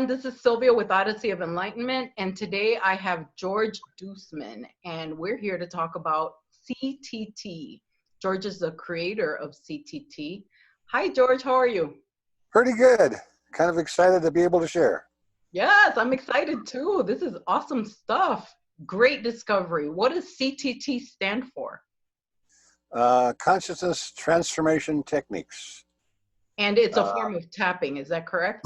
everyone. This is Sylvia with Odyssey of Enlightenment, and today I have George Duisman, and we're here to talk about CTT. George is the creator of CTT. Hi, George. How are you? Pretty good. Kind of excited to be able to share. Yes, I'm excited too. This is awesome stuff. Great discovery. What does CTT stand for? Consciousness Transformation Techniques. And it's a form of tapping, is that correct?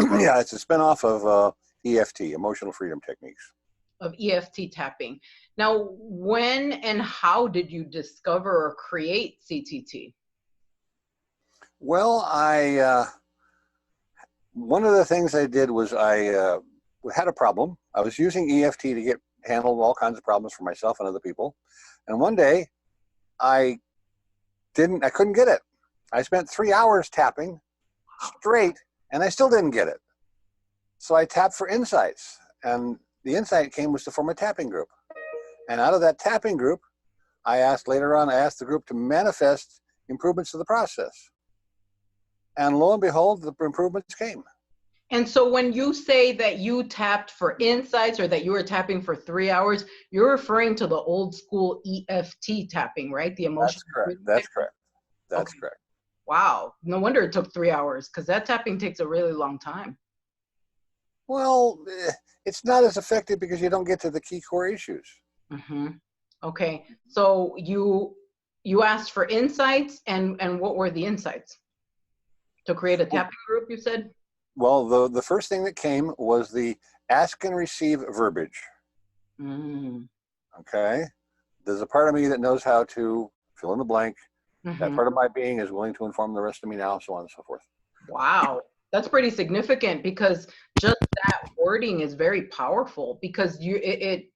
Yeah, it's a spinoff of EFT, Emotional Freedom Techniques. Of EFT tapping. Now, when and how did you discover or create CTT? Well, one of the things I did was I had a problem. I was using EFT to handle all kinds of problems for myself and other people. And one day I couldn't get it. I spent 3 hours tapping straight and I still didn't get it. So I tapped for insights, and the insight was to form a tapping group. And out of that tapping group, I asked the group to manifest improvements to the process. And lo and behold, the improvements came. And so when you say that you tapped for insights or that you were tapping for 3 hours, you're referring to the old school EFT tapping, right? The emotional. That's correct. That's correct. Wow. No wonder it took 3 hours, because that tapping takes a really long time. Well, it's not as effective because you don't get to the key core issues. Mm-hmm. Okay. So you asked for insights, and what were the insights? To create a tapping group, you said? Well, the first thing that came was the ask and receive verbiage. Mm. Okay? There's a part of me that knows how to fill in the blank. Mm-hmm. That part of my being is willing to inform the rest of me now, so on and so forth. Wow. That's pretty significant, because just that wording is very powerful, because it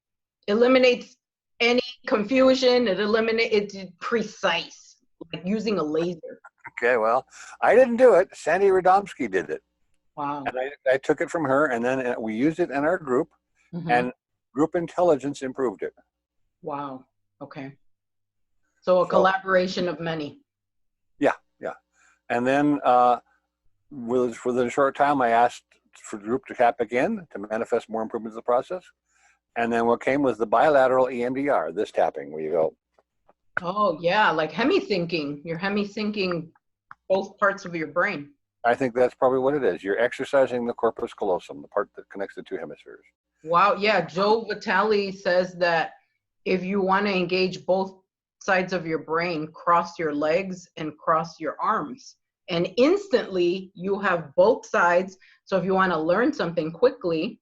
eliminates any confusion. It's precise, like using a laser. Okay, well, I didn't do it. Sandy Radomski did it. Wow. And I took it from her, and then we used it in our group, and group intelligence improved it. Wow. Okay. So collaboration of many. Yeah. And then within a short time, I asked for the group to tap again to manifest more improvements in the process. And then what came was the bilateral EMDR, this tapping, where you go. Oh, yeah, like hemi-syncing. You're hemi-syncing both parts of your brain. I think that's probably what it is. You're exercising the corpus callosum, the part that connects the two hemispheres. Wow. Yeah. Joe Vitale says that if you want to engage both sides of your brain, cross your legs and cross your arms, and instantly you have both sides. So if you want to learn something quickly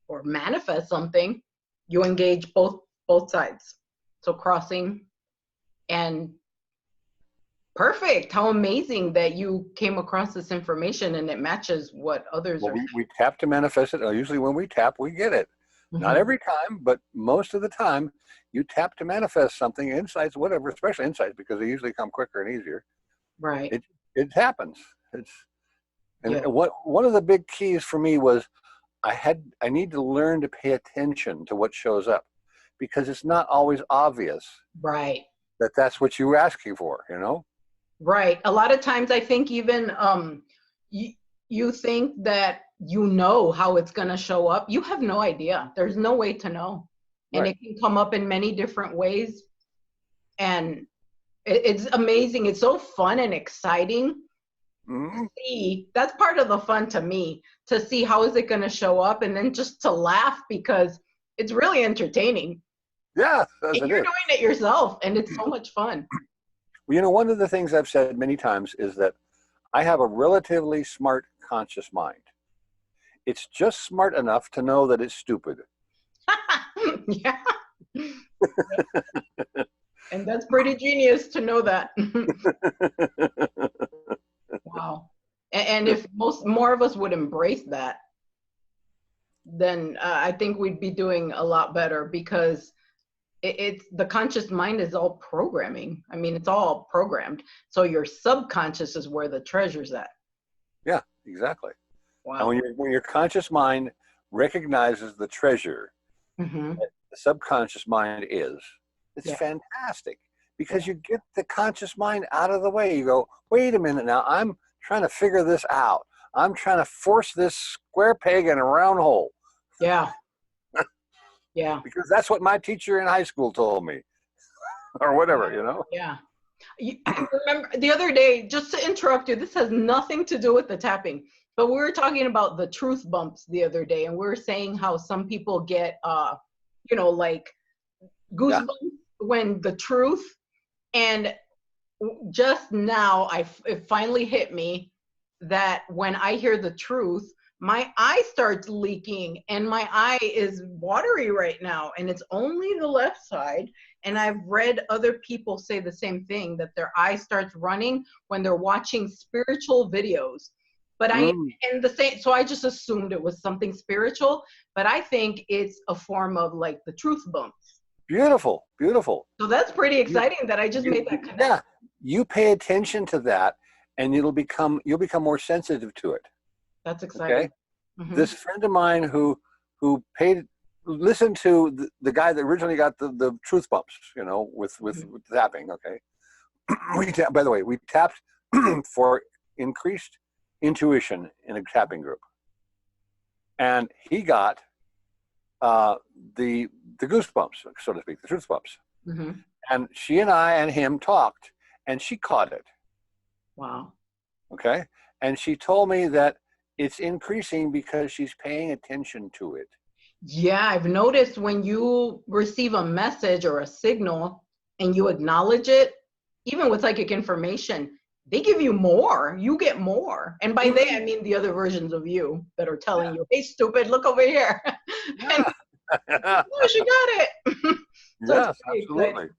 or manifest something, you engage both sides. So crossing. And perfect. How amazing that you came across this information and it matches what others are saying. We tap to manifest it. Usually when we tap, we get it. Not every time, but most of the time, you tap to manifest something, insights, whatever, especially insights, because they usually come quicker and easier. Right. It happens. One of the big keys for me was I need to learn to pay attention to what shows up, because it's not always obvious. Right. That's what you were asking for, you know? Right. A lot of times I think even you think that you know how it's going to show up. You have no idea. There's no way to know. And It can come up in many different ways. And it's amazing. It's so fun and exciting to see. That's part of the fun to me, to see how is it going to show up, and then just to laugh, because it's really entertaining. Yeah. And you're doing it yourself, and it's so much fun. Well, you know, one of the things I've said many times is that I have a relatively smart conscious mind. It's just smart enough to know that it's stupid. Yeah. And that's pretty genius to know that. Wow. And if more of us would embrace that, then I think we'd be doing a lot better, because it's the conscious mind is all programming. I mean, it's all programmed. So your subconscious is where the treasure's at. Yeah, exactly. Wow. And when your conscious mind recognizes the treasure that the subconscious mind is, it's fantastic, because you get the conscious mind out of the way. You go, wait a minute now, I'm trying to figure this out. I'm trying to force this square peg in a round hole. Yeah. Yeah. Because that's what my teacher in high school told me. Or whatever, you know? Yeah. I remember the other day, just to interrupt you, this has nothing to do with the tapping, but we were talking about the truth bumps the other day, and we were saying how some people get, you know, like goosebumps when the truth, and just now it finally hit me that when I hear the truth, my eye starts leaking and my eye is watery right now, and it's only the left side. And I've read other people say the same thing, that their eye starts running when they're watching spiritual videos. But so I just assumed it was something spiritual, but I think it's a form of like the truth bumps. Beautiful, beautiful. So that's pretty exciting that I just made that connection. Yeah, you pay attention to that, and you'll become more sensitive to it. That's exciting. Okay? Mm-hmm. This friend of mine who listened to the guy that originally got the truth bumps, you know, with tapping. Okay, by the way, we tapped for increased intuition in a tapping group, and he got the goosebumps, so to speak, the truth bumps. Mm-hmm. And she and I and him talked, and she caught it. Wow. Okay, and she told me that it's increasing because she's paying attention to it. Yeah, I've noticed when you receive a message or a signal and you acknowledge it, even with psychic information, they give you more. You get more. And by they, I mean the other versions of you that are telling you, hey, stupid, look over here. And, oh, she got it. So yes, absolutely. Exciting.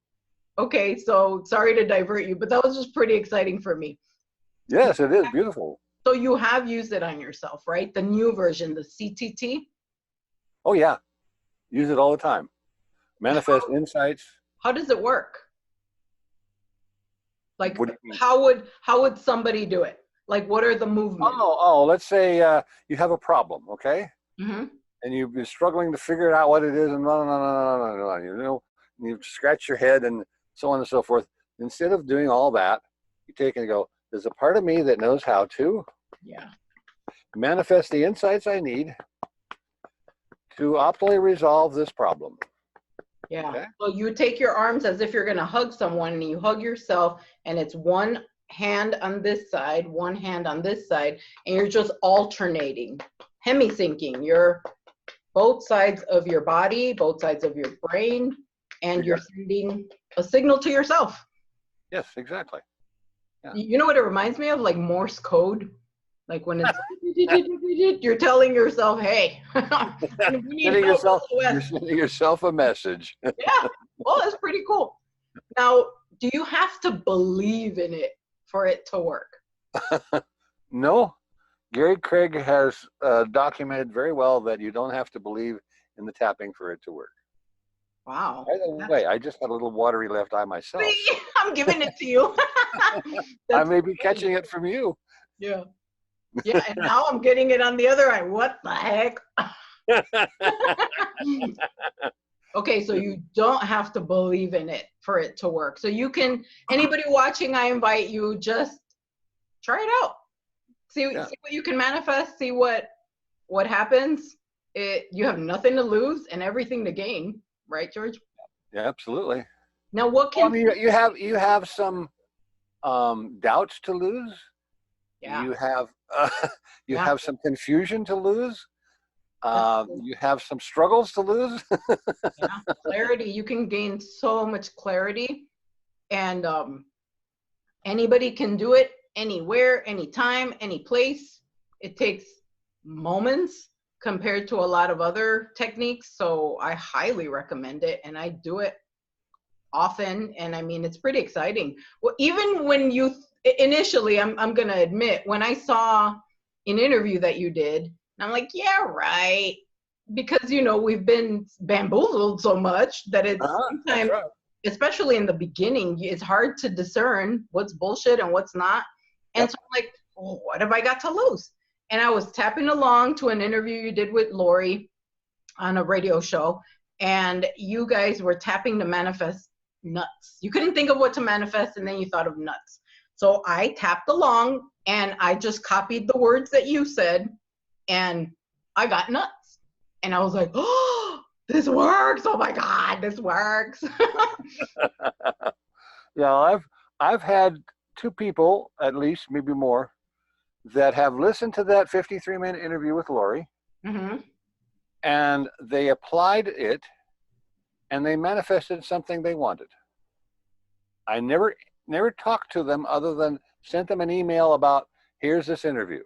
Okay, so sorry to divert you, but that was just pretty exciting for me. Yes, it is beautiful. So you have used it on yourself, right? The new version, the CTT? Oh, yeah. Use it all the time. Manifest insights. How does it work? Like, how would somebody do it? Like, what are the movements? Let's say you have a problem, okay? Mm-hmm. And you've been struggling to figure out what it is, and no, you know, you scratch your head and so on and so forth. Instead of doing all that, you take and go, there's a part of me that knows how to manifest the insights I need to optimally resolve this problem. Yeah. Okay? So you take your arms as if you're going to hug someone, and you hug yourself, and it's one hand on this side, one hand on this side, and you're just alternating, hemi-syncing your both sides of your body, both sides of your brain, and you're sending a signal to yourself. Yes, exactly. Yeah. You know what it reminds me of? Like Morse code. Like when it's you're telling yourself, hey, you're sending yourself a message. Yeah. Well, that's pretty cool. Now, do you have to believe in it for it to work? No. Gary Craig has documented very well that you don't have to believe in the tapping for it to work. Wow. By the way, I just had a little watery left eye myself. See, I'm giving it to you. I may be catching it from you. Yeah. Yeah, and now I'm getting it on the other eye. What the heck? Okay, so you don't have to believe in it for it to work. So you can, anybody watching, I invite you, just try it out. See what you can manifest, see what happens. You have nothing to lose and everything to gain, right, George? Yeah, absolutely. Now what can you have some doubts to lose. Yeah. You have have some confusion to lose. You have some struggles to lose. Clarity. You can gain so much clarity, and anybody can do it anywhere, anytime, any place. It takes moments compared to a lot of other techniques. So I highly recommend it, and I do it often. And I mean, it's pretty exciting. Well, even when you initially, I'm going to admit, when I saw an interview that you did, I'm like, yeah, right. Because, you know, we've been bamboozled so much that it's sometimes, especially in the beginning, it's hard to discern what's bullshit and what's not. And so I'm like, well, what have I got to lose? And I was tapping along to an interview you did with Lori on a radio show, and you guys were tapping to manifest nuts. You couldn't think of what to manifest, and then you thought of nuts. So I tapped along and I just copied the words that you said, and I got nuts. And I was like, oh, this works. Oh my God, this works. Yeah, I've had two people, at least, maybe more, that have listened to that 53-minute interview with Lori, Mm-hmm. and they applied it, and they manifested something they wanted. I never talked to them other than sent them an email about, here's this interview.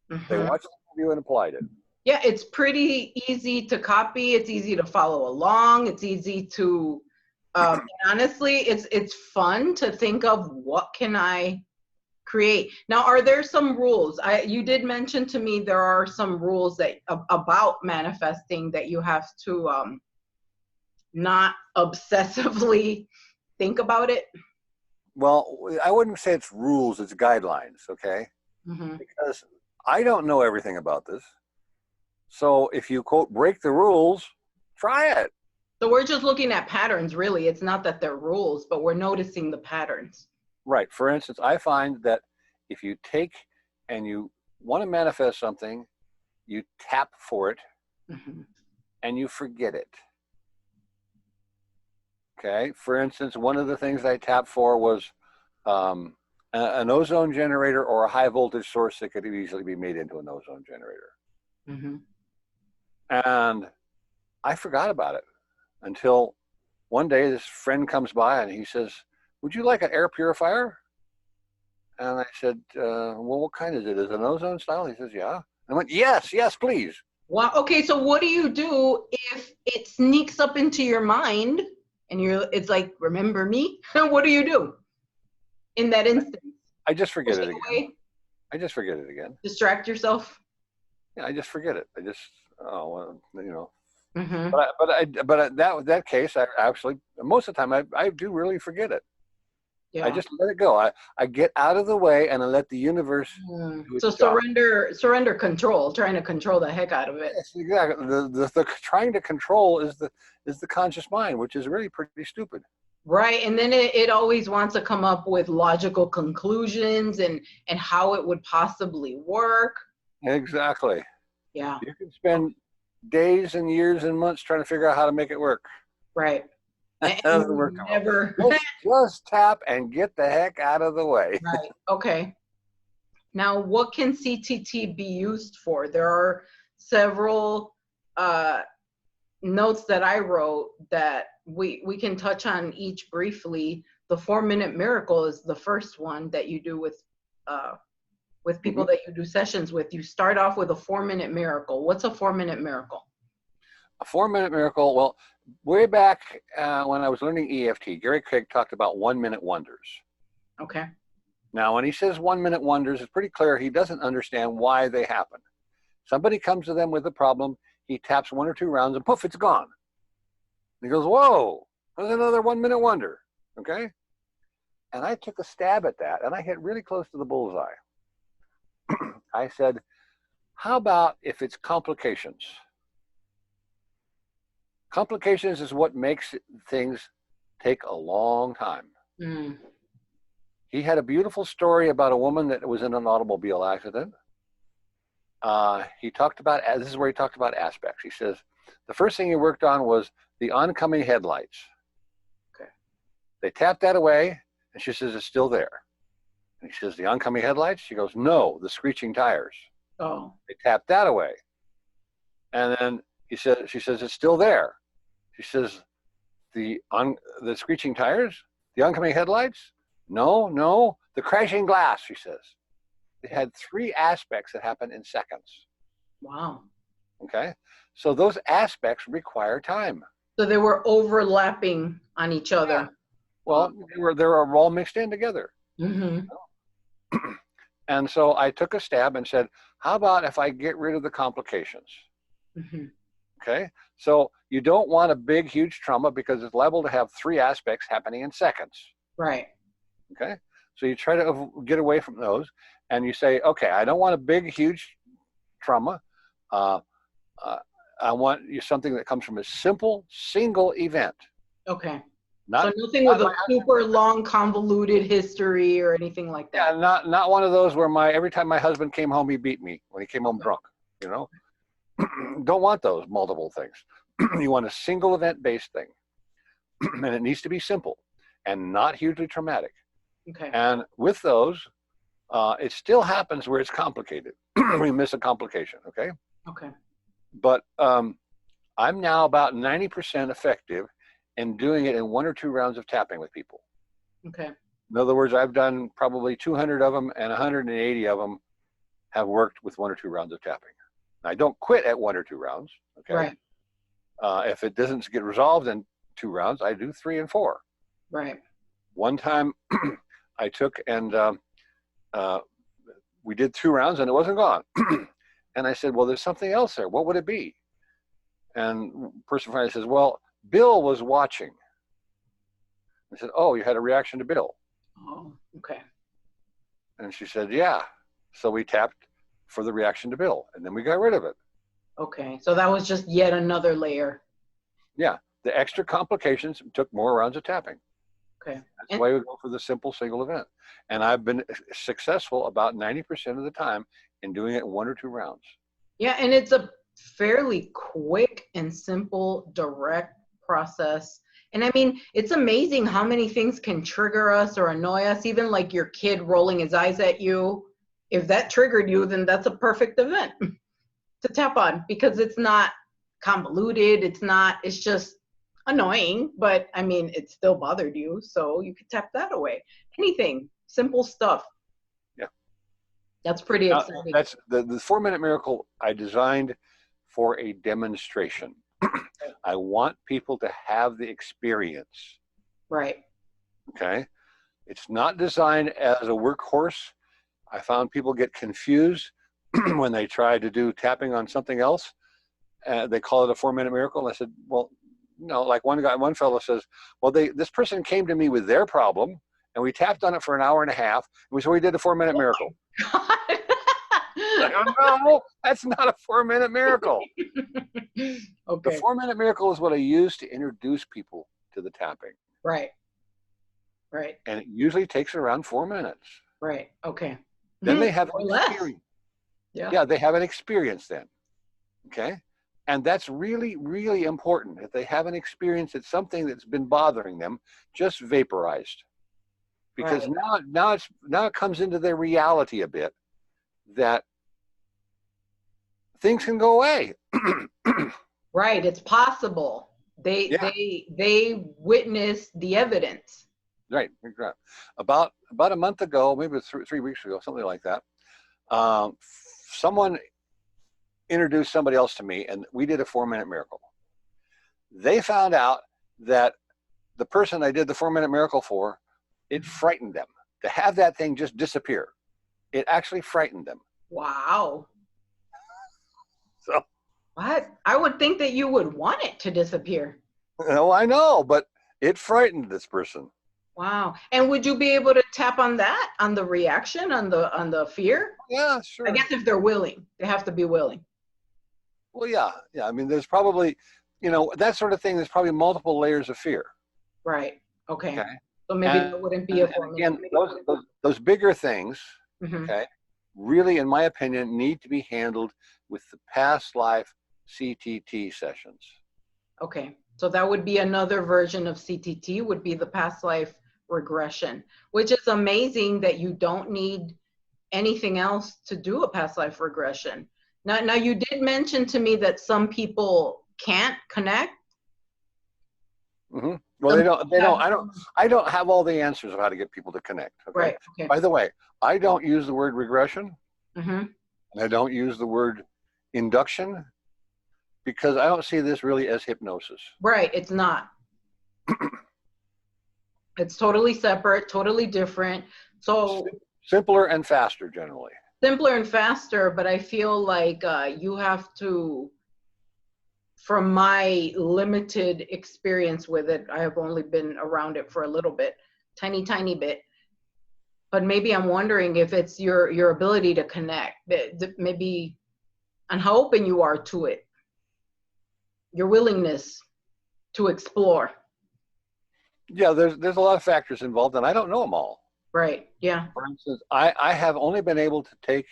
They Mm-hmm. watched the interview and applied it. Yeah, it's pretty easy to copy. It's easy to follow along. It's easy to, honestly, it's fun to think of what can I create. Now, are there some rules? You did mention to me there are some rules that about manifesting that you have to not obsessively think about it. Well, I wouldn't say it's rules, it's guidelines, okay? Mm-hmm. Because I don't know everything about this. So if you, quote, break the rules, try it. So we're just looking at patterns, really. It's not that they're rules, but we're noticing the patterns. Right. For instance, I find that if you take and you want to manifest something, you tap for it, Mm-hmm. and you forget it. Okay. For instance, one of the things I tapped for was an ozone generator or a high voltage source that could easily be made into an ozone generator. Mm-hmm. And I forgot about it until one day this friend comes by and he says, would you like an air purifier? And I said, well, what kind is it? Is it an ozone style? He says, yeah. I went, yes, please. Wow. Okay. So what do you do if it sneaks up into your mind and it's like, remember me? What do you do in that instance? I just forget it again. Away? I just forget it again. Distract yourself? Yeah, I just forget it. I just, you know. Mm-hmm. But that case, I actually, most of the time, I do really forget it. Yeah. I just let it go. I get out of the way and I let the universe do its So job. surrender control, trying to control the heck out of it. Yes, exactly. The trying to control is the conscious mind, which is really pretty stupid. Right. And then it always wants to come up with logical conclusions and how it would possibly work. Exactly. Yeah. You can spend days and years and months trying to figure out how to make it work. Right. That doesn't work. Never. Just tap and get the heck out of the way. Right. Okay. Now, what can CTT be used for? There are several notes that I wrote that we can touch on each briefly. The 4-minute miracle is the first one that you do with people that you do sessions with. You start off with a 4-minute miracle. What's a 4-minute miracle? A 4-minute miracle. Well, way back when I was learning EFT, Gary Craig talked about 1-minute wonders. Okay. Now, when he says 1-minute wonders, it's pretty clear he doesn't understand why they happen. Somebody comes to them with a problem, he taps 1 or 2 rounds, and poof, it's gone. And he goes, whoa, there's another 1-minute wonder, okay? And I took a stab at that, and I hit really close to the bullseye. I said, how about if it's complications? Complications is what makes things take a long time. Mm. He had a beautiful story about a woman that was in an automobile accident. He talked about, this is where he talked about aspects. He says, the first thing he worked on was the oncoming headlights. Okay. They tapped that away, and she says, it's still there. And he says, the oncoming headlights? She goes, no, the screeching tires. Oh. They tapped that away. And then she says, it's still there. She says, the screeching tires? The oncoming headlights? No, the crashing glass, she says. It had 3 aspects that happen in seconds. Wow. Okay? So those aspects require time. So they were overlapping on each other. Yeah. Well, they were all mixed in together. Mm-hmm. And so I took a stab and said, how about if I get rid of the complications? Mm-hmm. Okay? So you don't want a big, huge trauma because it's liable to have 3 aspects happening in seconds. Right. Okay? So you try to get away from those, and you say, okay, I don't want a big, huge trauma. I want something that comes from a simple, single event. Okay. So Not, nothing not with a my, super long, convoluted history or anything like yeah, that. not one of those where every time my husband came home, he beat me when he came home drunk, you know? Don't want those multiple things. You want a single event based thing. And it needs to be simple and not hugely traumatic. Okay. And with those, it still happens where it's complicated. We miss a complication, okay? Okay. But I'm now about 90% effective in doing it in 1 or 2 rounds of tapping with people. Okay. In other words, I've done probably 200 of them, and 180 of them have worked with 1 or 2 rounds of tapping. I don't quit at 1 or 2 rounds, okay? Right. If it doesn't get resolved in 2 rounds, I do 3 and 4. Right. One time I took and we did 2 rounds and it wasn't gone. And I said, well, there's something else there. What would it be? And the person finally says, well, Bill was watching. I said, oh, you had a reaction to Bill? Oh, okay. And she said, yeah. So we tapped for the reaction to Bill, and then we got rid of it. Okay. So that was just yet another layer. Yeah. The extra complications took more rounds of tapping. Okay. That's why we go for the simple single event. And I've been successful about 90% of the time in doing it in 1 or 2 rounds. Yeah, and it's a fairly quick and simple, direct process. And I mean, it's amazing how many things can trigger us or annoy us, even like your kid rolling his eyes at you. If that triggered you, then that's a perfect event to tap on, because it's not convoluted. It's just annoying, but I mean, it still bothered you. So you could tap that away. Anything, simple stuff. Yeah. That's pretty exciting. That's the 4-minute miracle I designed for a demonstration. I want people to have the experience. Right. Okay. It's not designed as a workhorse. I found people get confused when they try to do tapping on something else. They call it a 4-minute miracle. And I said, well, no, like one fellow says, well, this person came to me with their problem and we tapped on it for an hour and a half. And so we did a 4-minute miracle. Like, oh, no, that's not a 4-minute miracle. Okay. The 4-minute miracle is what I use to introduce people to the tapping. Right. Right. And it usually takes around 4 minutes. Right. Okay. Then they have Or an less. experience. Yeah. Yeah, they have an experience then. Okay. And that's really, really important. If they have an experience at something that's been bothering them, just vaporized. Because now it comes into their reality a bit that things can go away. Right. It's possible. They witness the evidence. Right. About a month ago, maybe 3 weeks ago, something like that, someone introduced somebody else to me, and we did a 4-minute miracle. They found out that the person I did the 4-minute miracle for, it frightened them to have that thing just disappear. It actually frightened them. Wow. So What? I would think that you would want it to disappear. no, I know, but it frightened this person. Wow. And would you be able to tap on that, on the reaction, on the fear? Yeah, sure. I guess if they're willing, they have to be willing. Well, yeah. I mean, there's probably, that sort of thing. There's probably multiple layers of fear. Right. Okay. Okay. So maybe that wouldn't be a 4-minute. Again, those bigger things, Mm-hmm. okay, really, in my opinion, need to be handled with the past life CTT sessions. Okay. So that would be another version of CTT, would be the past life regression, which is amazing that you don't need anything else to do a past life regression. Now you did mention to me that some people can't connect. Mm-hmm. Well, I don't have all the answers of how to get people to connect. Okay? Right. Okay. By the way, I don't use the word regression. Mm-hmm. And I don't use the word induction because I don't see this really as hypnosis. Right. It's not. It's totally separate, totally different. So simpler and faster generally. Simpler and faster, but I feel like you have to, from my limited experience with it, I have only been around it for a little bit, tiny bit. But maybe I'm wondering if it's your ability to connect, maybe, and how open you are to it, your willingness to explore. Yeah, there's a lot of factors involved, and I don't know them all. Right. Yeah. For instance, I have only been able to take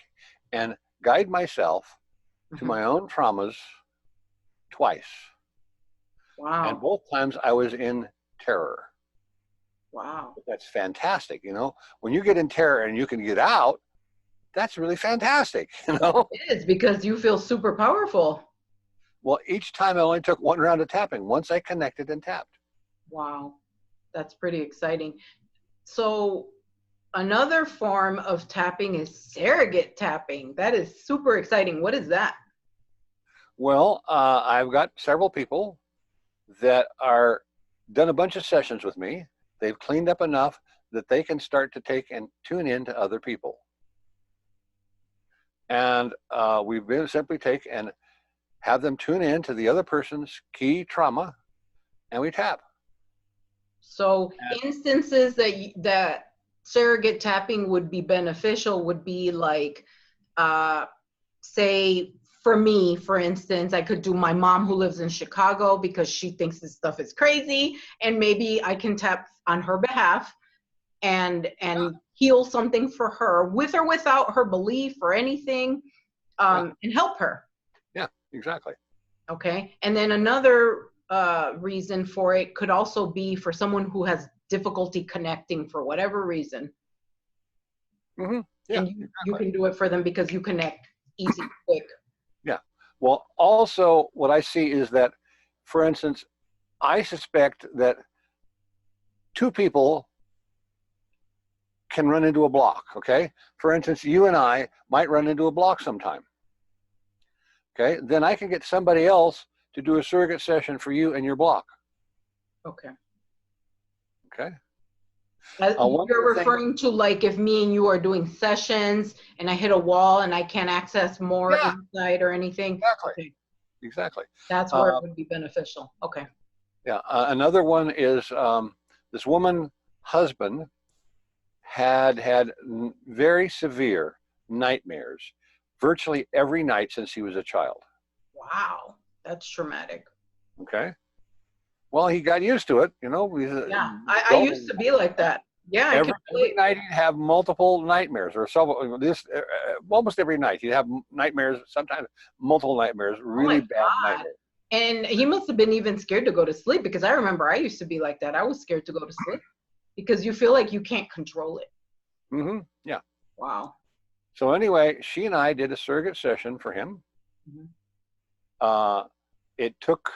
and guide myself to Mhm. my own traumas twice. And Wow. both times I was in terror. Wow. That's fantastic. When you get in terror and you can get out, that's really fantastic. It is because you feel super powerful. Well, each time I only took one round of tapping. Once I connected and tapped. Wow. That's pretty exciting. So another form of tapping is surrogate tapping. That is super exciting. What is that? Well, I've got several people that are done a bunch of sessions with me. They've cleaned up enough that they can start to take and tune in to other people. And we've been simply take and have them tune in to the other person's key trauma, and we tap. So instances that surrogate tapping would be beneficial would be like, say for me, for instance, I could do my mom who lives in Chicago because she thinks this stuff is crazy, and maybe I can tap on her behalf and heal something for her with or without her belief or anything, and help her. Yeah, exactly. Okay. And then another reason for it could also be for someone who has difficulty connecting for whatever reason. Mm-hmm. Yeah, and you can do it for them because you connect easy, quick. Yeah. Well, also what I see is that, for instance, I suspect that two people can run into a block, okay? For instance, you and I might run into a block sometime. Okay, then I can get somebody else to do a surrogate session for you and your block. Okay. Okay. You're referring to like if me and you are doing sessions and I hit a wall and I can't access more insight or anything. Exactly. Okay. Exactly. That's where it would be beneficial. Okay. Yeah. Another one is this woman husband had very severe nightmares virtually every night since he was a child. Wow. That's traumatic. Okay. Well, he got used to it, Yeah. I used to be like that. Yeah. Every night he'd have multiple nightmares, or almost every night he'd have nightmares. Sometimes multiple nightmares, really bad nightmares. And he must have been even scared to go to sleep, because I remember I used to be like that. I was scared to go to sleep because you feel like you can't control it. Mm-hmm. Yeah. Wow. So anyway, she and I did a surrogate session for him. Mm-hmm. It took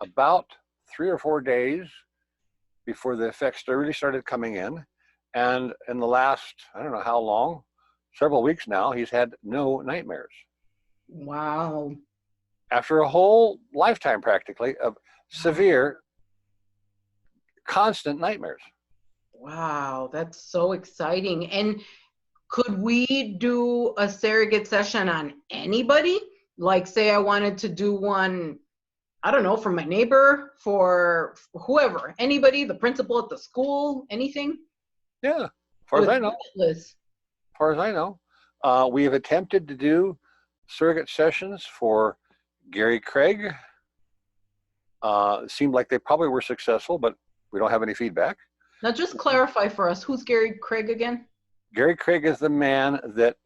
about 3 or 4 days before the effects really started coming in. And in the last, I don't know how long, several weeks now, he's had no nightmares. Wow. After a whole lifetime practically of severe, constant nightmares. Wow, that's so exciting. And could we do a surrogate session on anybody? Like, say I wanted to do one, I don't know, for my neighbor, for whoever, anybody, the principal at the school, anything? Yeah, as far as I know. As far as I know. We have attempted to do surrogate sessions for Gary Craig. It seemed like they probably were successful, but we don't have any feedback. Now just clarify for us, who's Gary Craig again? Gary Craig is the man that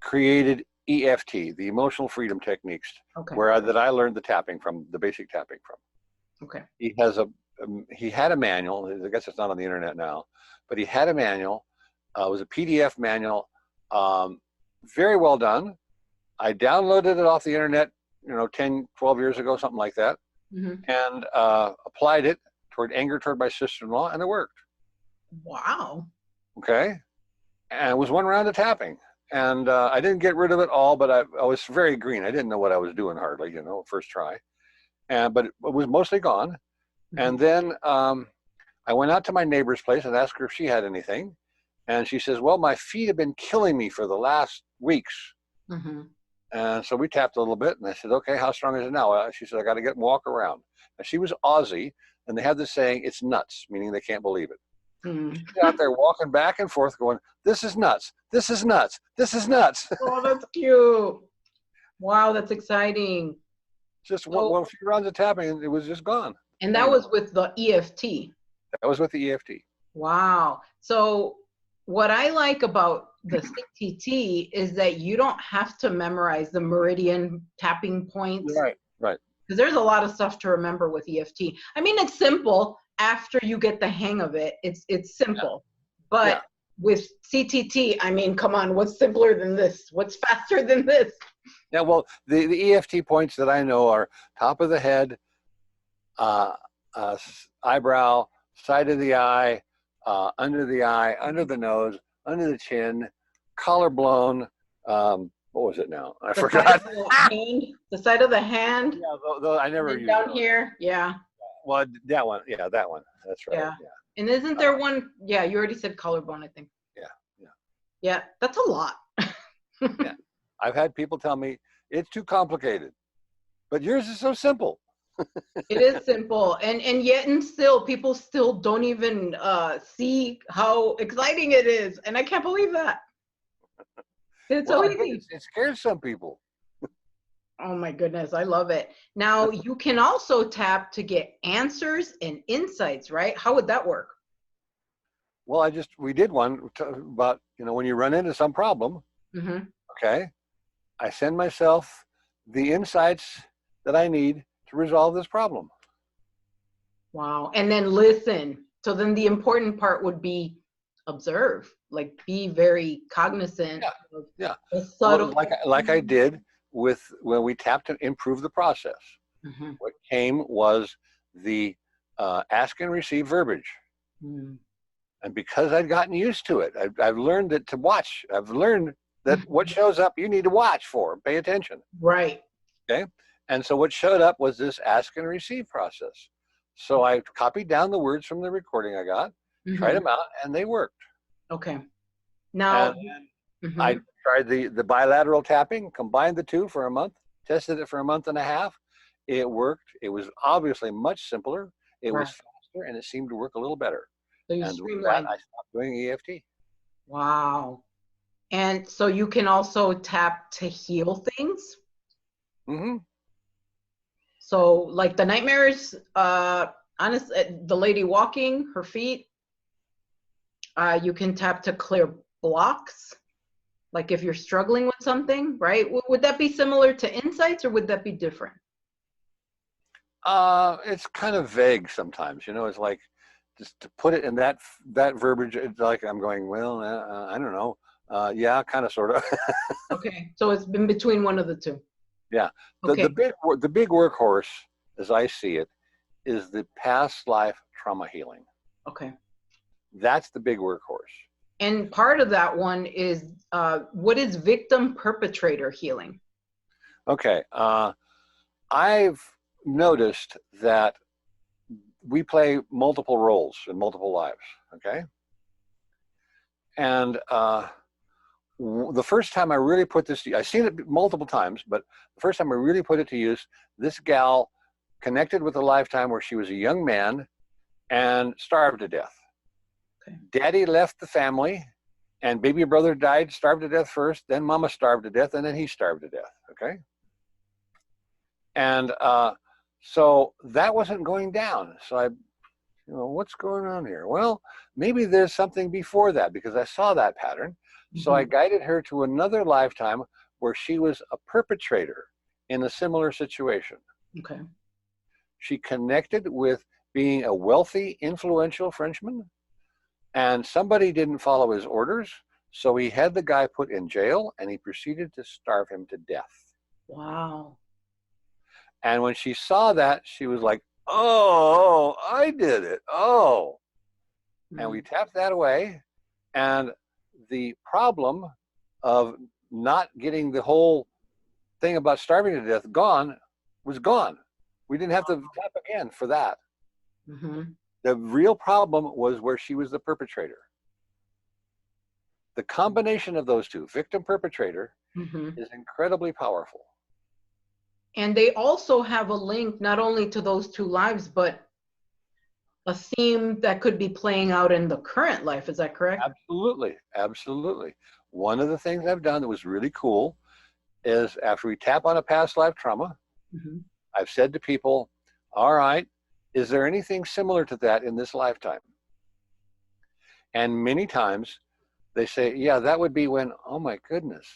created EFT, the emotional freedom techniques, that I learned the tapping from, the basic tapping from. Okay. He had a manual. I guess it's not on the internet now, but he had a manual. It was a PDF manual, very well done. I downloaded it off the internet, 10, 12 years ago, something like that, and applied it toward anger toward my sister-in-law, and it worked. Wow. Okay. And it was one round of tapping. And I didn't get rid of it all, but I was very green. I didn't know what I was doing hardly, first try. But it was mostly gone. And then I went out to my neighbor's place and asked her if she had anything. And she says, well, my feet have been killing me for the last weeks. And so we tapped a little bit, and I said, okay, how strong is it now? She said, I got to get and walk around. And she was Aussie, and they have this saying, it's nuts, meaning they can't believe it. She's out there walking back and forth going, this is nuts, this is nuts, this is nuts. Oh, that's cute. Wow, that's exciting. Just one few rounds of tapping, and it was just gone. And that was with the EFT. That was with the EFT. Wow. So what I like about the CTT is that you don't have to memorize the meridian tapping points. Right, right. Because there's a lot of stuff to remember with EFT. I mean, it's simple after you get the hang of it. It's simple. But with CTT, I mean, come on, what's simpler than this? What's faster than this? Yeah, well, the EFT points that I know are top of the head, eyebrow, side of the eye, under the nose, under the chin, collarbone. What was it now? I forgot. The side of the hand. Yeah, though I never used down here. Yeah. Well, that one. Yeah, that one. That's right. Yeah. And isn't there one? Yeah, you already said collarbone, I think. Yeah, that's a lot. Yeah. I've had people tell me it's too complicated, but yours is so simple. It is simple, and yet and still people still don't even see how exciting it is, and I can't believe that. It's so easy. It scares some people. Oh my goodness, I love it. Now you can also tap to get answers and insights, right? How would that work? Well, we did one about, when you run into some problem, okay, I send myself the insights that I need to resolve this problem. Wow. And then listen. So then the important part would be observe, like be very cognizant of the subtle. Well, like I did when we tapped to improve the process. What came was the ask and receive verbiage. And because I'd gotten used to it, I've learned that to watch. I've learned that what shows up, you need to watch for, pay attention. Right. Okay. And so what showed up was this ask and receive process. So I copied down the words from the recording I got, tried them out, and they worked. Okay. Now, I tried the bilateral tapping, combined the two for a month, tested it for a month and a half. It worked. It was obviously much simpler. It was faster, and it seemed to work a little better. So and with that, I stopped doing EFT. Wow. And so you can also tap to heal things? So like the nightmares, the lady walking, her feet, you can tap to clear blocks. Like if you're struggling with something, right? Would that be similar to insights or would that be different? It's kind of vague sometimes, it's like, just to put it in that verbiage, it's like I'm going, well, I don't know. Yeah, kind of, sort of. Okay, so it's been between one of the two. Yeah. The big workhorse, as I see it, is the past life trauma healing. Okay. That's the big workhorse. And part of that one is, what is victim perpetrator healing? Okay. I've noticed that we play multiple roles in multiple lives, okay? And the first time I really put this, I've seen it multiple times, but the first time I really put it to use, this gal connected with a lifetime where she was a young man and starved to death. Okay. Daddy left the family and baby brother died, starved to death first, then mama starved to death, and then he starved to death, okay? And so that wasn't going down. So what's going on here? Well, maybe there's something before that because I saw that pattern. So I guided her to another lifetime where she was a perpetrator in a similar situation. Okay. She connected with being a wealthy, influential Frenchman, and somebody didn't follow his orders. So he had the guy put in jail and he proceeded to starve him to death. Wow. And when she saw that, she was like, oh, I did it. Oh. And we tapped that away. And the problem of not getting the whole thing about starving to death was gone. We didn't have to tap again for that. The real problem was where she was the perpetrator. The combination of those two, victim perpetrator, is incredibly powerful. And they also have a link not only to those two lives, but a theme that could be playing out in the current life. Is that correct? Absolutely. Absolutely. One of the things I've done that was really cool is after we tap on a past life trauma, I've said to people, all right, is there anything similar to that in this lifetime? And many times they say, yeah, that would be when, oh my goodness,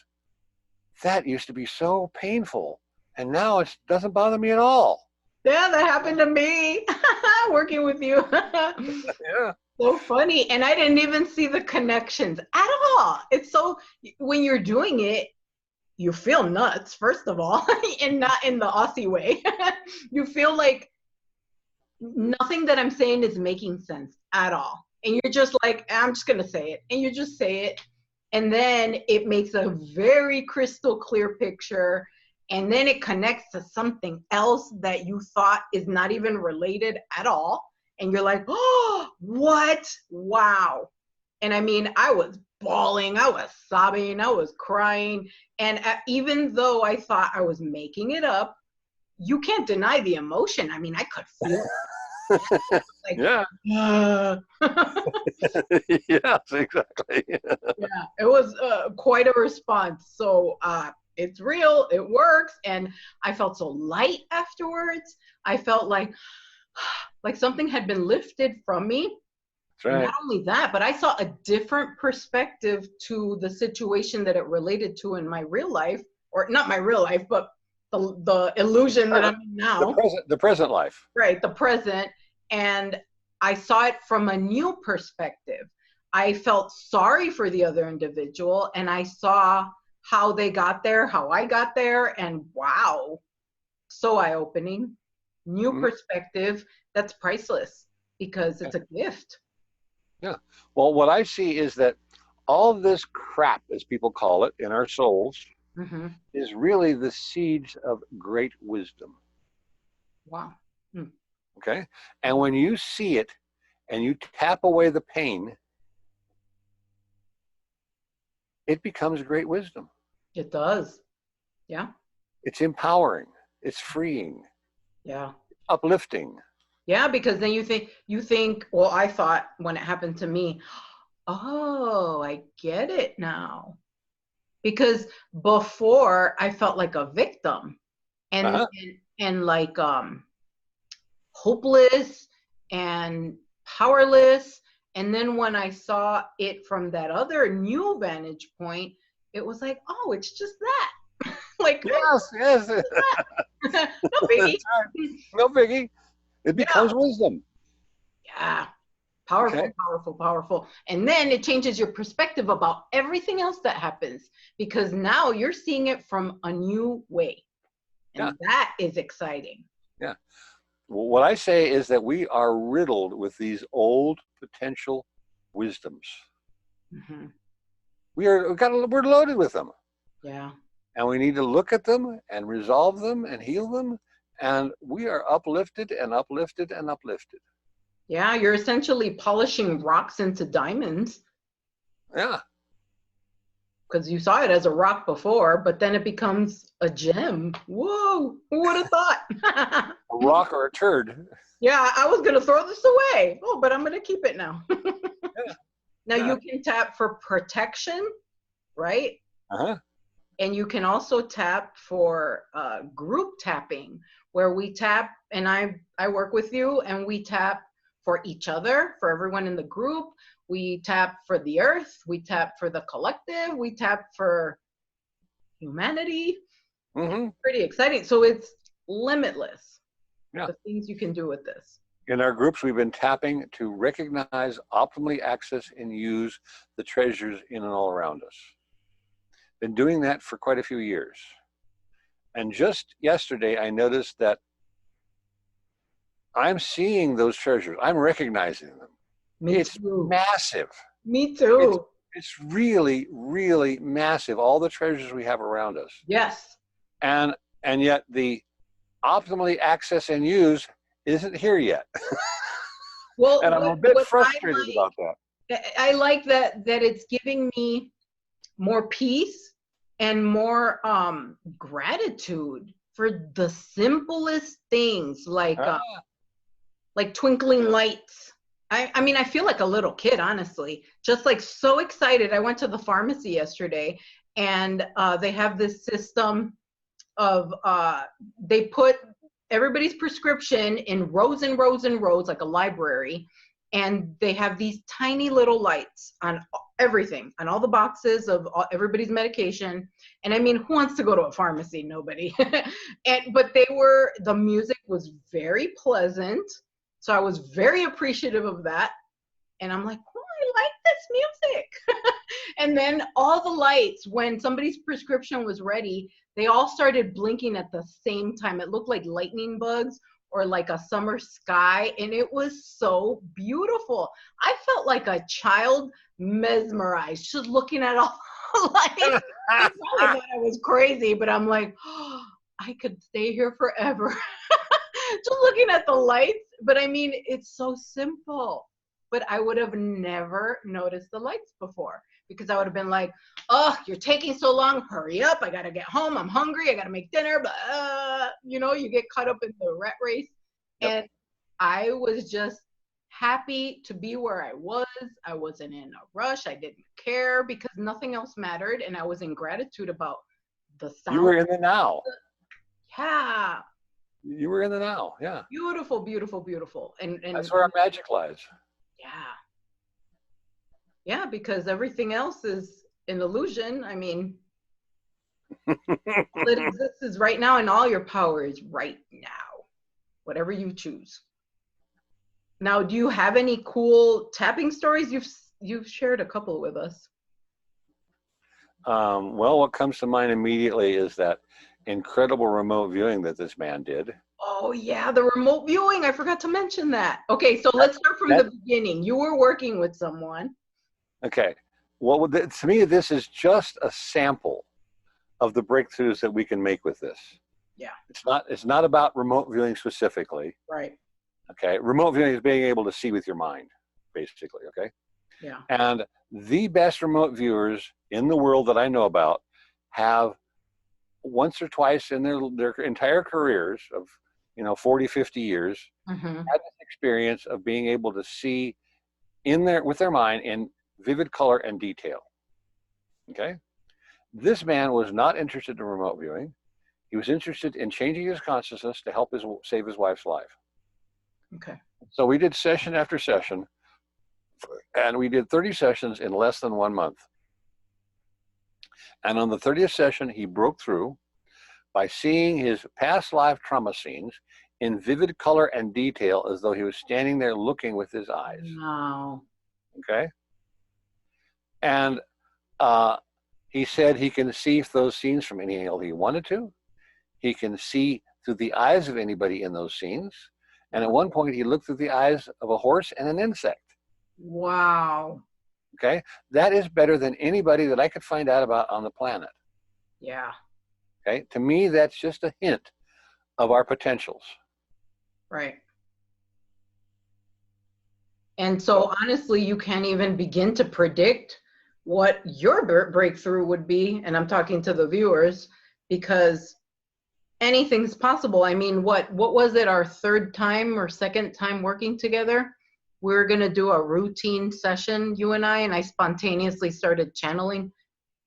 that used to be so painful. And now it doesn't bother me at all. Yeah, that happened to me working with you. Yeah. So funny. And I didn't even see the connections at all. It's so, when you're doing it, you feel nuts, first of all, and not in the Aussie way. You feel like nothing that I'm saying is making sense at all. And you're just like, I'm just going to say it. And you just say it. And then it makes a very crystal clear picture. And then it connects to something else that you thought is not even related at all. And you're like, oh, what? Wow. And I mean, I was bawling, I was sobbing, I was crying. And even though I thought I was making it up, you can't deny the emotion. I mean, I could feel it. Like, Yeah. Yes, exactly. Yeah, it was quite a response. So it's real, it works. And I felt so light afterwards. I felt like something had been lifted from me. That's right. Not only that, but I saw a different perspective to the situation that it related to in my real life, or not my real life, but the illusion that I'm in now. The present life. Right, the present. And I saw it from a new perspective. I felt sorry for the other individual, and I saw how they got there, how I got there, and wow, so eye-opening. New perspective that's priceless because it's a gift. Yeah. Well, what I see is that all this crap, as people call it, in our souls is really the seeds of great wisdom. Wow. Okay? And when you see it and you tap away the pain, it becomes great wisdom. It does. Yeah. It's empowering. It's freeing. Yeah. Uplifting. Yeah, because then you think, well, I thought when it happened to me, oh, I get it now. Because before I felt like a victim and like hopeless and powerless. And then when I saw it from that other new vantage point, it was like, oh, it's just that. Like, yes. No biggie. No biggie. It becomes wisdom. Yeah. Powerful, Okay. powerful. And then it changes your perspective about everything else that happens, because now you're seeing it from a new way. And that is exciting. Yeah. Well, what I say is that we are riddled with these old potential wisdoms. We're loaded with them. Yeah. And we need to look at them and resolve them and heal them. And we are uplifted and uplifted and uplifted. Yeah, you're essentially polishing rocks into diamonds. Yeah. Because you saw it as a rock before, but then it becomes a gem. Whoa, who would have thought? A rock or a turd. Yeah, I was going to throw this away. Oh, but I'm going to keep it now. Now you can tap for protection, right? And you can also tap for group tapping, where we tap, and I work with you, and we tap for each other, for everyone in the group. We tap for the earth. We tap for the collective. We tap for humanity. Pretty exciting. So it's limitless. Yeah. The things you can do with this. In our groups, we've been tapping to recognize, optimally access, and use the treasures in and all around us. Been doing that for quite a few years. And just yesterday, I noticed that I'm seeing those treasures. I'm recognizing them. It's massive. Me too. It's really, really massive, all the treasures we have around us. Yes. And yet the optimally access and use isn't here yet. Well, and I'm a bit frustrated about that. I like that it's giving me more peace and more gratitude for the simplest things, like twinkling lights. I mean, I feel like a little kid, honestly, just like so excited. I went to the pharmacy yesterday, and they have this system of they put everybody's prescription in rows and rows and rows, like a library. And they have these tiny little lights on everything, on all the boxes of everybody's medication. And I mean, who wants to go to a pharmacy? Nobody. But the music was very pleasant. So I was very appreciative of that. And I'm like, oh, I like this music. And then all the lights, when somebody's prescription was ready, they all started blinking at the same time. It looked like lightning bugs or like a summer sky. And it was so beautiful. I felt like a child mesmerized, just looking at all the lights. I probably thought I was crazy, but I'm like, oh, I could stay here forever. Just looking at the lights. But I mean, it's so simple. But I would have never noticed the lights before, because I would have been like, oh, you're taking so long. Hurry up. I got to get home. I'm hungry. I got to make dinner. But, you get caught up in the rat race. Yep. And I was just happy to be where I was. I wasn't in a rush. I didn't care because nothing else mattered. And I was in gratitude about the sound. You were in the now. Yeah. You were in the now. Yeah. Beautiful, beautiful, beautiful. And that's where our magic lies. Yeah. Yeah, because everything else is an illusion. I mean, all that exists is right now, and all your power is right now, whatever you choose. Now, do you have any cool tapping stories? You've shared a couple with us. Well, what comes to mind immediately is that incredible remote viewing that this man did. Oh yeah, the remote viewing. I forgot to mention that. Okay, so let's start from the beginning. You were working with someone. Okay. Well, to me, this is just a sample of the breakthroughs that we can make with this. Yeah. It's not about remote viewing specifically. Right. Okay. Remote viewing is being able to see with your mind, basically. Okay. Yeah. And the best remote viewers in the world that I know about have once or twice in their entire careers of 40, 50 years, had this experience of being able to see with their mind in vivid color and detail. Okay? This man was not interested in remote viewing. He was interested in changing his consciousness to help save his wife's life. Okay. So we did session after session, and we did 30 sessions in less than 1 month. And on the 30th session, he broke through by seeing his past life trauma scenes in vivid color and detail, as though he was standing there looking with his eyes. Wow. Okay? And he said he can see those scenes from any angle he wanted to. He can see through the eyes of anybody in those scenes. And at one point, he looked through the eyes of a horse and an insect. Wow. Okay? That is better than anybody that I could find out about on the planet. Yeah. Okay? To me, that's just a hint of our potentials. Right. And so honestly, you can't even begin to predict what your breakthrough would be. And I'm talking to the viewers, because anything's possible. I mean, what was it, our third time or second time working together? We were going to do a routine session, you and I spontaneously started channeling,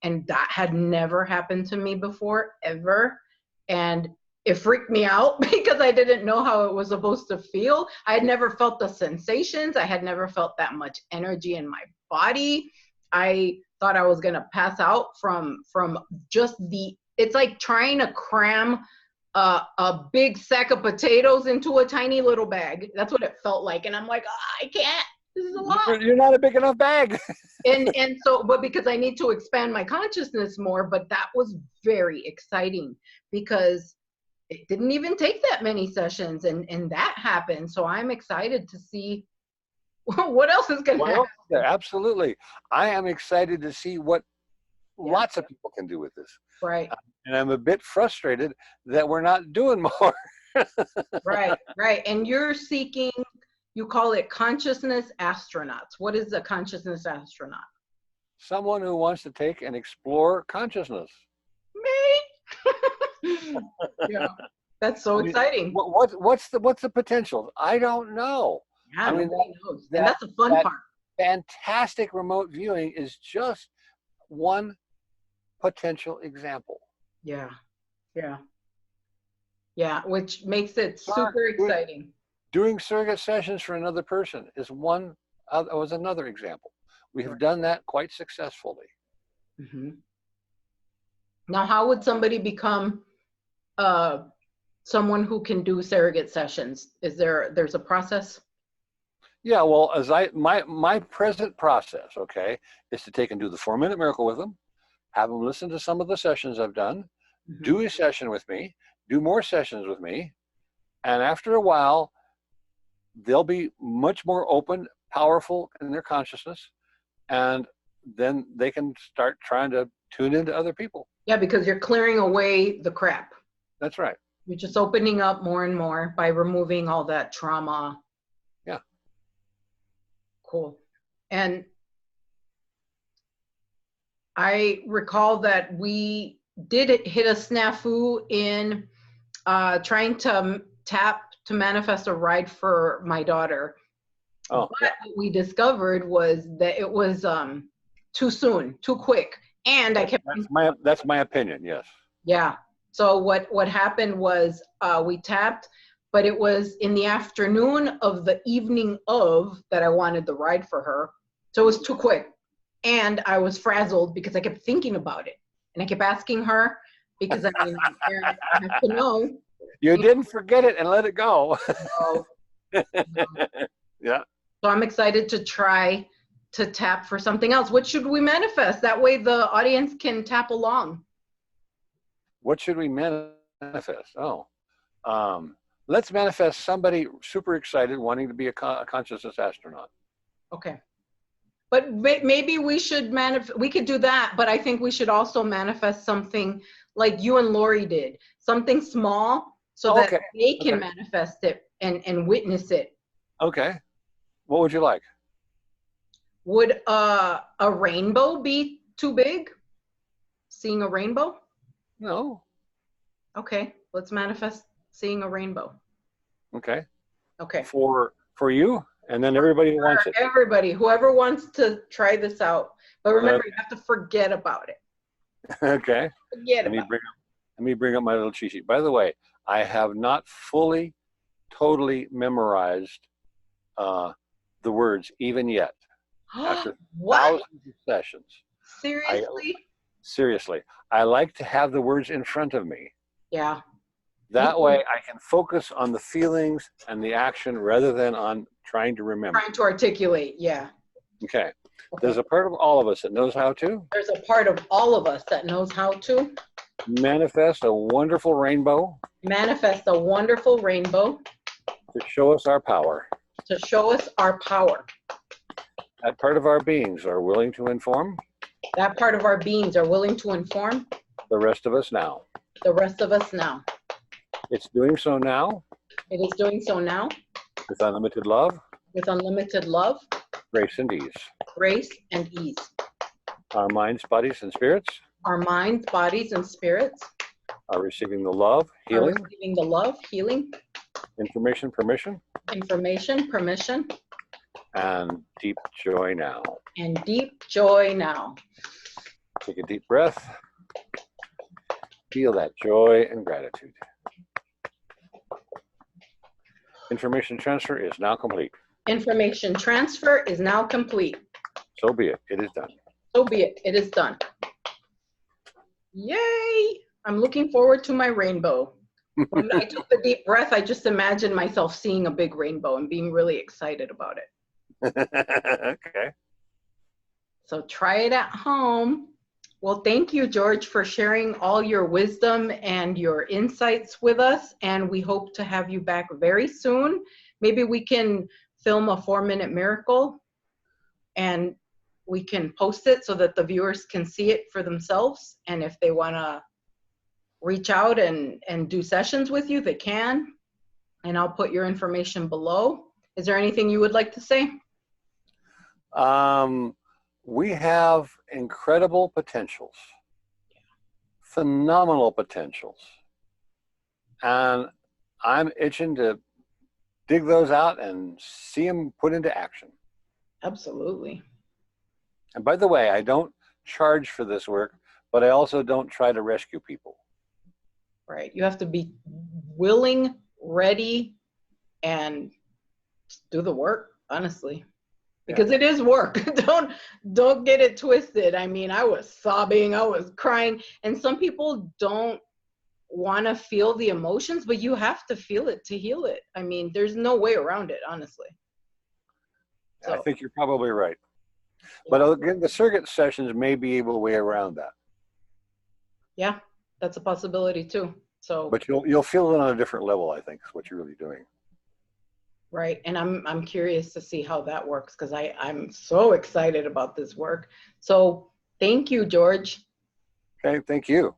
and that had never happened to me before, ever. And it freaked me out because I didn't know how it was supposed to feel. I had never felt the sensations. I had never felt that much energy in my body. I thought I was going to pass out from just it's like trying to cram a big sack of potatoes into a tiny little bag. That's what it felt like. And I'm like, oh, I can't. This is a lot. You're not a big enough bag. and so, but because I need to expand my consciousness more, but that was very exciting because it didn't even take that many sessions and that happened. So I'm excited to see what else is going to happen. Absolutely. I am excited to see what lots of people can do with this. Right. And I'm a bit frustrated that we're not doing more. Right. And you're seeking, you call it consciousness astronauts. What is a consciousness astronaut? Someone who wants to take and explore consciousness. Me? Yeah. That's so exciting. What's the potential? I don't know. Yeah, I mean, nobody knows. And that's the fun part. Fantastic remote viewing is just one potential example. Yeah. Yeah, which makes it super exciting. Doing surrogate sessions for another person was another example. We have done that quite successfully. Mm-hmm. Now, how would somebody become someone who can do surrogate sessions? There's a process? Yeah, well, my present process, okay, is to take and do the 4-minute miracle with them, have them listen to some of the sessions I've done, Mm-hmm. do a session with me, do more sessions with me, and after a while, they'll be much more open, powerful in their consciousness, and then they can start trying to tune into other people. Yeah, because you're clearing away the crap. That's right. You're just opening up more and more by removing all that trauma. Yeah. Cool. And I recall that we did hit a snafu in trying to tap to manifest a ride for my daughter. Oh, but what we discovered was that it was too soon, too quick. And I kept that's my opinion, yes. Yeah. So what happened was we tapped, but it was in the afternoon of the evening of that I wanted the ride for her. So it was too quick. And I was frazzled because I kept thinking about it. And I kept asking her, because I mean, I have to know. You didn't forget it and let it go. No. Yeah. So I'm excited to try to tap for something else. What should we manifest? That way the audience can tap along. What should we manifest? Let's manifest somebody super excited wanting to be a consciousness astronaut. Okay. But maybe we should we could do that, but I think we should also manifest something like you and Lori did, something small so that they can manifest it and witness it. Okay. What would you like? Would a rainbow be too big? Seeing a rainbow? No. Okay, let's manifest seeing a rainbow. Okay. Okay. For you, and then everybody who wants it. Everybody, whoever wants to try this out. But remember, you have to forget about it. Okay. Let me bring up my little cheat sheet. By the way, I have not fully, totally memorized the words even yet. After thousands of sessions. Seriously. I like to have the words in front of me. Yeah. That way I can focus on the feelings and the action rather than on trying to remember. Trying to articulate, yeah. Okay. There's a part of all of us that knows how to. There's a part of all of us that knows how to. Manifest a wonderful rainbow. Manifest a wonderful rainbow. To show us our power. To show us our power. That part of our beings are willing to inform. That part of our beings are willing to inform. The rest of us now. The rest of us now. It's doing so now. It is doing so now. With unlimited love. With unlimited love. Grace and ease. Grace and ease. Our minds, bodies, and spirits. Our minds, bodies, and spirits. Are receiving the love, healing. Are receiving the love, healing. Information, permission. Information, permission. And deep joy now. And deep joy now. Take a deep breath. Feel that joy and gratitude. Information transfer is now complete. Information transfer is now complete. So be it. It is done. So be it. It is done. Yay! I'm looking forward to my rainbow. When I took the deep breath, I just imagined myself seeing a big rainbow and being really excited about it. Okay. So try it at home. Well, thank you, George, for sharing all your wisdom and your insights with us. And we hope to have you back very soon. Maybe we can film a 4-minute miracle and we can post it so that the viewers can see it for themselves. And if they want to reach out and do sessions with you, they can. And I'll put your information below. Is there anything you would like to say? We have incredible potentials, phenomenal potentials. And I'm itching to dig those out and see them put into action. Absolutely. And by the way, I don't charge for this work, but I also don't try to rescue people. right? You have to be willing, ready, and do the work, honestly. Because it is work. don't get it twisted. I mean, I was sobbing, I was crying, and some people don't want to feel the emotions, but you have to feel it to heal it. I mean, there's no way around it, honestly. I think you're probably right. Yeah. But again, the circuit sessions may be able to way around that. Yeah, that's a possibility too. So, but you'll feel it on a different level, I think, is what you're really doing. Right, and I'm curious to see how that works, because I'm so excited about this work. So thank you, George. Okay, thank you.